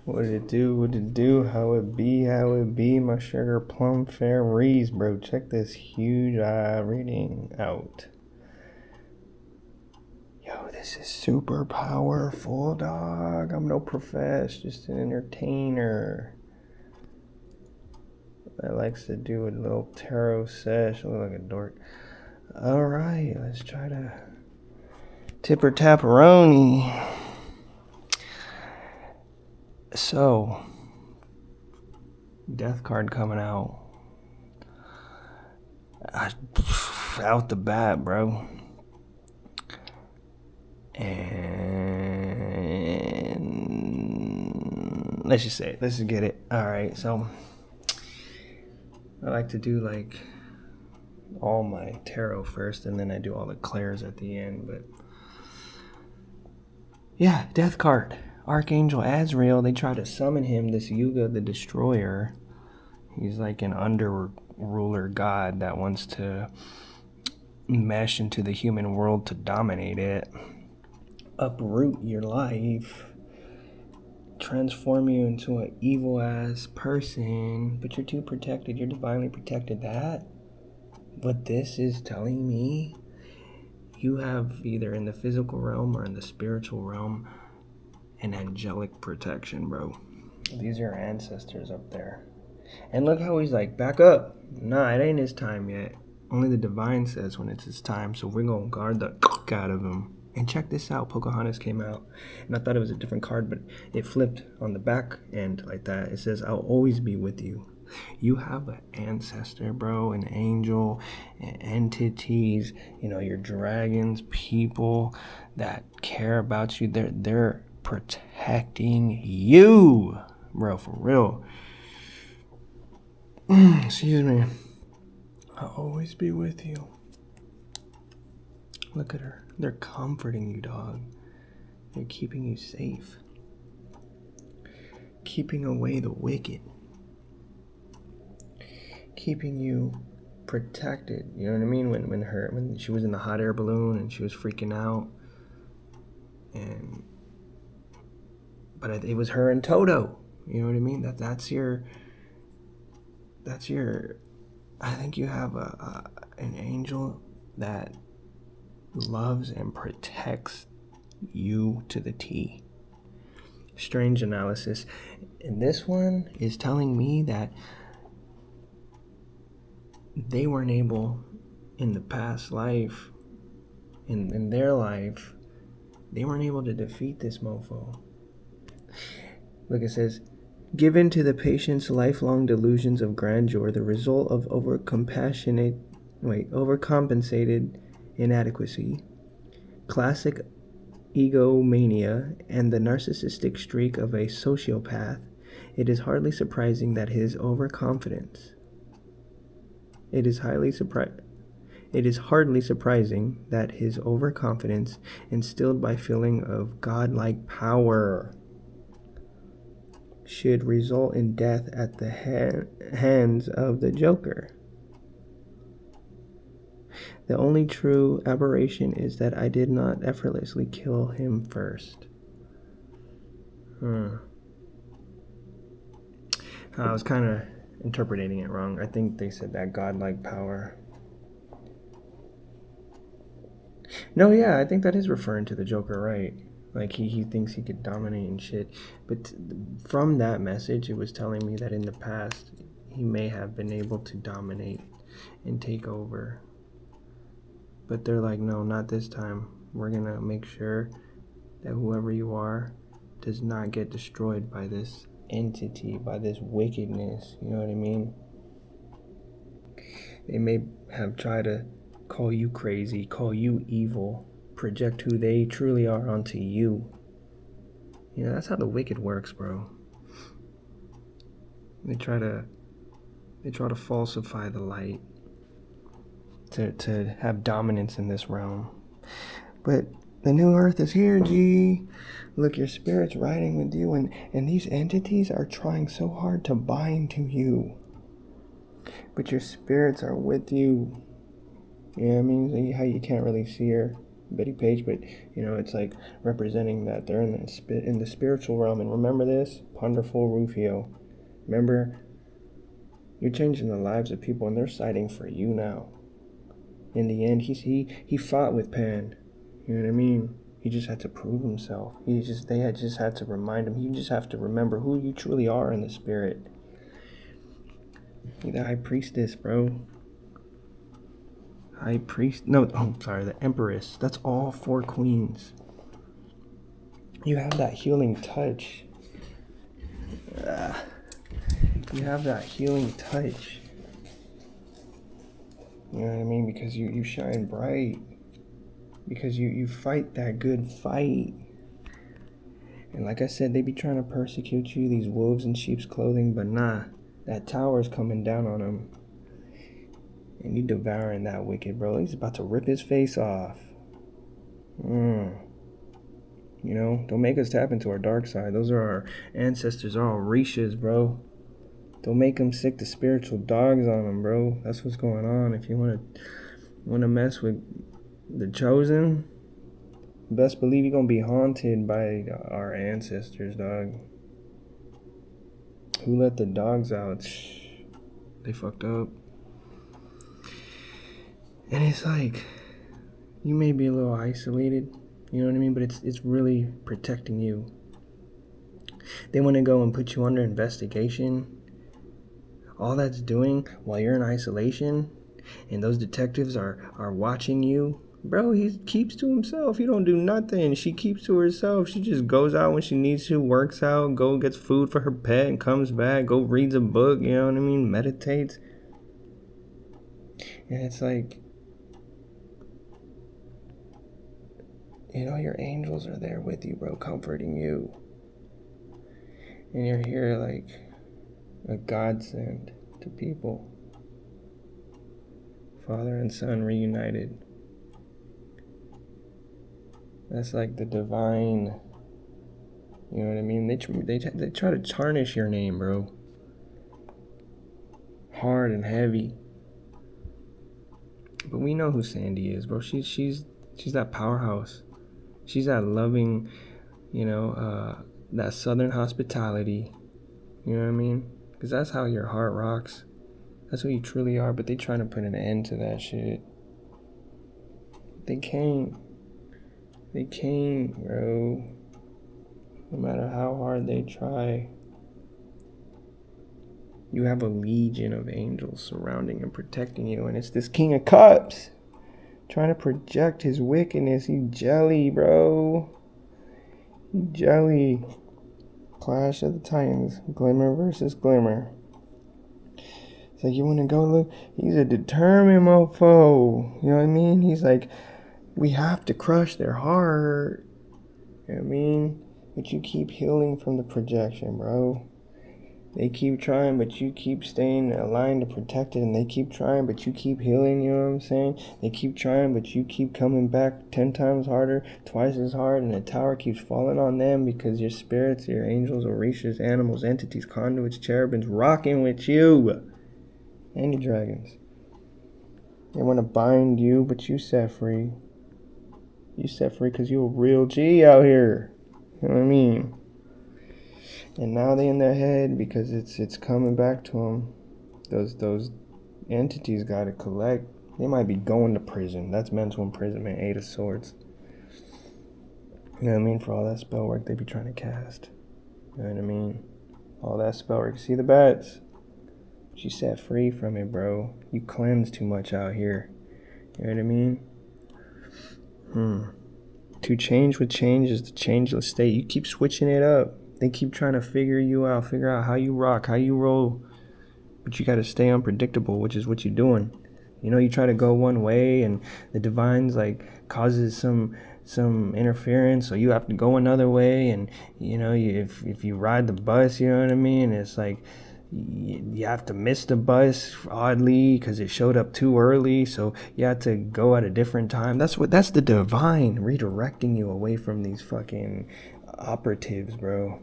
What it do, what it do, how it be, my sugar plum fairies, bro. Check this huge reading out. Yo, this is super powerful, dog. I'm no profess, just an entertainer that likes to do a little tarot sesh. I look like a dork. Alright, let's try to tipper tapperoni. So, death card coming out. Out the bat, bro. And let's just say it. Let's just get it. Alright, so I like to do like all my tarot first and then I do all the clairs at the end, but yeah, death card. Archangel Azrael, they try to summon him, this Yuga the Destroyer. He's like an under-ruler god that wants to mesh into the human world to dominate it, uproot your life, transform you into an evil-ass person, but you're too protected, you're divinely protected. What this is telling me, you have either in the physical realm or in the spiritual realm an angelic protection, bro. These are your ancestors up there. And look how he's like, back up. Nah, it ain't his time yet. Only the divine says when it's his time, so we're gonna guard the out of him. And check this out, Pocahontas came out, and I thought it was a different card, but it flipped on the back end like that. It says, I'll always be with you. You have an ancestor, bro, an angel, entities, your dragons, people that care about you. They're protecting you, bro, for real. Excuse me. I'll always be with you. Look at her. They're comforting you, dog. They're keeping you safe. Keeping away the wicked. Keeping you protected. You know what I mean? When she was in the hot air balloon and she was freaking out. But it was her and Toto. You know what I mean? That's your. I think you have an angel that loves and protects you to the T. Strange analysis. And this one is telling me that they weren't able in the past life, in their life, they weren't able to defeat this mofo. Look, it says, given to the patient's lifelong delusions of grandeur, the result of overcompensated inadequacy, classic egomania, and the narcissistic streak of a sociopath, it is hardly surprising that his overconfidence. It is hardly surprising that his overconfidence, instilled by feeling of godlike power, should result in death at the hands of the Joker. The only true aberration is that I did not effortlessly kill him first. I was kind of interpreting it wrong. I think they said that godlike power. No, yeah, I think that is referring to the Joker, right? Like he thinks he could dominate and shit. But from that message, it was telling me that in the past, he may have been able to dominate and take over. But they're like, no, not this time. We're going to make sure that whoever you are does not get destroyed by this entity, by this wickedness. You know what I mean? They may have tried to call you crazy, call you evil, project who they truly are onto you. That's how the wicked works, bro. They try to falsify the light to have dominance in this realm. But the new earth is here, G. Look, your spirit's riding with you, and these entities are trying so hard to bind to you. But your spirits are with you. You know what I mean? How you can't really see her. Betty Page, but it's like representing that they're in the spiritual realm. And remember this, Ponderful Rufio. Remember, you're changing the lives of people, and they're siding for you now. In the end, he fought with Pan. You know what I mean? He just had to prove himself. They had just had to remind him. You just have to remember who you truly are in the spirit. You're the high priestess, bro. High priest. No, sorry, the empress. That's all 4 queens. You have that healing touch. You have that healing touch. You know what I mean? Because you shine bright. Because you fight that good fight. And like I said, they be trying to persecute you, these wolves in sheep's clothing, but nah, that tower's coming down on them. And you devouring that wicked, bro. He's about to rip his face off. Don't make us tap into our dark side. Those are our ancestors, are all Rishas, bro. Don't make them sick the spiritual dogs on them, bro. That's what's going on. If you want to mess with the chosen, best believe you're gonna be haunted by our ancestors, dog. Who let the dogs out? They fucked up. And it's like, you may be a little isolated, you know what I mean? But it's really protecting you. They want to go and put you under investigation. All that's doing while you're in isolation, and those detectives are watching you. Bro, he keeps to himself. He don't do nothing. She keeps to herself. She just goes out when she needs to, works out, go gets food for her pet, and comes back, go reads a book, you know what I mean? Meditates. And it's like, your angels are there with you, bro, comforting you. And you're here like a godsend to people. Father and son reunited. That's like the divine. You know what I mean? They try to tarnish your name, bro. Hard and heavy. But we know who Sandy is, bro. She's that powerhouse. She's that loving, that southern hospitality. You know what I mean? Because that's how your heart rocks. That's who you truly are. But they trying to put an end to that shit. They can't. They can't, bro. No matter how hard they try. You have a legion of angels surrounding and protecting you. And it's this King of Cups trying to project his wickedness. He jelly, bro. He jelly. Clash of the Titans. Glimmer versus Glimmer. It's like, you want to go look? He's a determined mofo. You know what I mean? He's like, we have to crush their heart. You know what I mean? But you keep healing from the projection, bro. They keep trying, but you keep staying aligned to protect it. And they keep trying, but you keep healing, you know what I'm saying? They keep trying, but you keep coming back 10 times harder, twice as hard. And the tower keeps falling on them because your spirits, your angels, orishas, animals, entities, conduits, cherubims rocking with you. And your dragons. They want to bind you, but you set free. You set free because you a real G out here. You know what I mean? And now they in their head because it's coming back to them. Those entities got to collect. They might be going to prison. That's mental imprisonment, 8 of Swords. You know what I mean? For all that spell work they be trying to cast. You know what I mean? All that spell work. See the bats? But you set free from it, bro. You cleanse too much out here. You know what I mean? To change with change is the changeless state. You keep switching it up. They keep trying to figure you out, figure out how you rock, how you roll. But you got to stay unpredictable, which is what you're doing. You try to go one way and the divine's like causes some interference, so you have to go another way. And, if you ride the bus, you know what I mean? It's like you have to miss the bus oddly because it showed up too early, so you have to go at a different time. That's the divine redirecting you away from these fucking operatives, bro.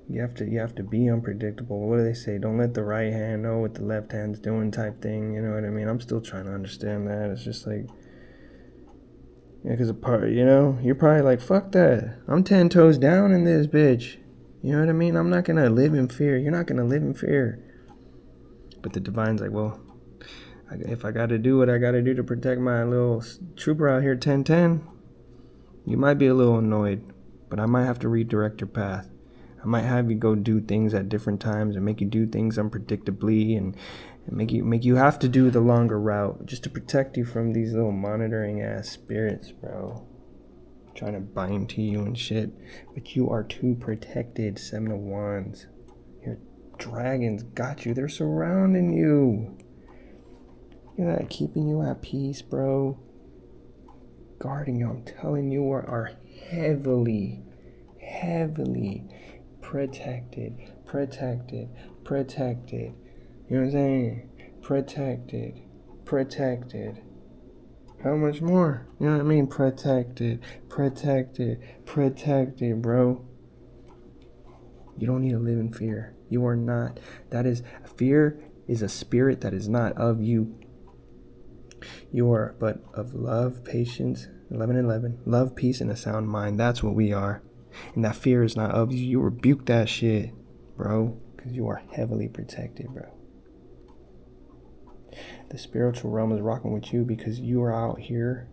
You have to be unpredictable. What do they say? Don't let the right hand know what the left hand's doing type thing. You know what I mean? I'm still trying to understand that. It's just like, Yeah, because you're probably like, fuck that. I'm 10 toes down in this bitch. You know what I mean? I'm not going to live in fear. You're not going to live in fear. But the Divine's like, well, if I got to do what I got to do to protect my little trooper out here, 1010, you might be a little annoyed, but I might have to redirect your path. I might have you go do things at different times and make you do things unpredictably and make you have to do the longer route just to protect you from these little monitoring ass spirits, bro. Trying to bind to you and shit. But you are too protected, Seven of Wands. Your dragons got you. They're surrounding you. Look at that, keeping you at peace, bro. Guarding you. I'm telling you, are heavily protected. You know what I'm saying? Protected. How much more? You know what I mean? Protected, bro. You don't need to live in fear. You are not. Fear is a spirit that is not of you. You are but of love, patience, 11:11, love, peace, and a sound mind. That's what we are. And that fear is not of you. You rebuke that shit, bro, because you are heavily protected, bro. The spiritual realm is rocking with you because you are out here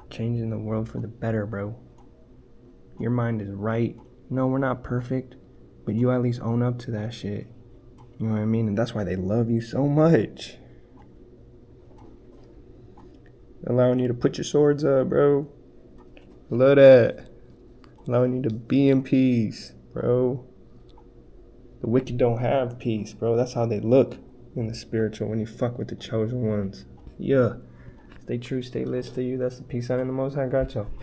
changing the world for the better, bro. Your mind is right. No, we're not perfect, but you at least own up to that shit. You know what I mean? And that's why they love you so much. Allowing you to put your swords up, bro. Love that. Allowing you to be in peace, bro. The wicked don't have peace, bro. That's how they look in the spiritual when you fuck with the chosen ones. Yeah. Stay true, stay lit, stay you. That's the peace out in the Most High. Got y'all. Peace.